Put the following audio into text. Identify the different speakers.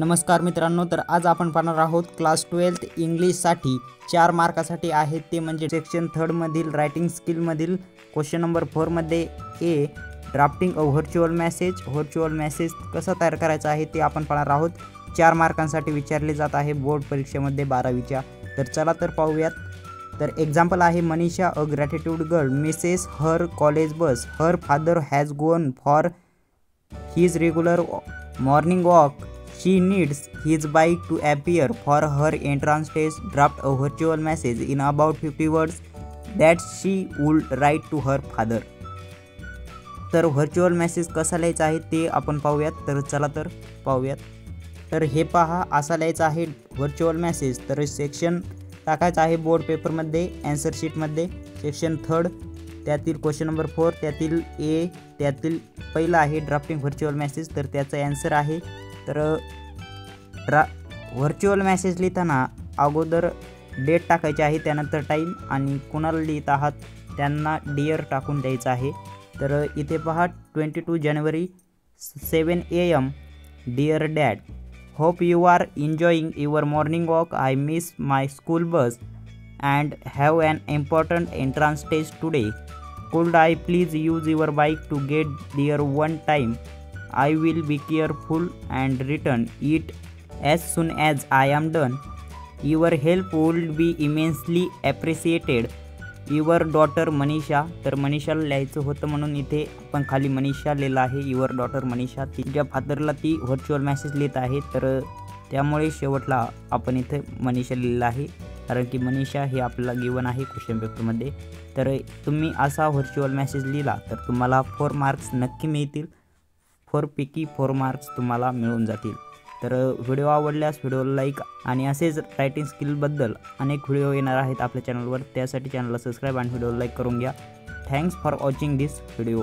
Speaker 1: नमस्कार मित्रांनो, तर आज आपण पाहणार आहोत क्लास 12th इंग्लिशसाठी 4 मार्कासाठी आहेत ते म्हणजे सेक्शन 3 मधील रायटिंग स्किल मधील क्वेश्चन नंबर 4 मध्ये ए ड्राफ्टिंग अ व्हर्च्युअल मेसेज कसा तयार करायचा आहे ते आपण पाहणार आहोत। 4 मार्कांसाठी विचारले जात आहे बोर्ड परीक्षेमध्ये 12वीच्या। तर चला तर पाहूयात। तर एक्झाम्पल आहे Manisha a gratitude girl misses her college bus her father has gone for his regular morning walk she needs his bike to appear for her entrance test draft a virtual message in about 50 words that she would write to her father। तर virtual message कसा लिहायचा आहे ते आपण पाहूयात। तर चला तर पाहूयात। तर हे पहा असा लिहायचा आहे व्हर्च्युअल मेसेज। तर सेक्शन टाकायचा आहे बोर्ड पेपरमध्ये आन्सर शीटमध्ये सेक्शन 3 त्यातील क्वेश्चन नंबर 4 त्यातील ए त्यातील पहिला आहे ड्राफ्टिंग व्हर्च्युअल मेसेज। तर त्याचा आन्सर आहे तर व्हर्च्युअल मेसेज लिहिताना अगोदर डेट टाकायची आहे त्यानंतर टाईम आणि कोणाला लिहित आहात त्यांना डिअर टाकून द्यायचं आहे। तर इथे पहा 22 जानेवारी 7 AM dear dad hope you are enjoying your morning walk I miss my school bus and have an important entrance test today could I please use your bike to get there on time I will be careful and return it as soon as I am done. Your help would be immensely appreciated. Your daughter Manisha। तर मनीषाला लिहायचं होतं म्हणून इथे आपण खाली मनीषा लिहिलं आहे। Your daughter Manisha तिच्या फादरला ती व्हर्च्युअल मेसेज लिहित आहे तर त्यामुळे शेवटला आपण इथे मनीषा लिहिलं आहे कारण की मनीषा हे आपल्याला गिवन आहे क्वेश्चन पेपरमध्ये। तर तुम्ही असा व्हर्च्युअल मेसेज लिहिला तर तुम्हाला 4 मार्क्स नक्की मिळतील। 4 पैकी 4 मार्क्स तुम्हाला मिळून जातील। तर व्हिडिओ आवडल्यास व्हिडिओला लाईक आणि असेच रायटिंग स्किलबद्दल अनेक व्हिडिओ येणार आहेत आपल्या चॅनलवर, त्यासाठी चॅनलला सबस्क्राईब आणि व्हिडिओला लाईक करून घ्या। Thanks for watching this video.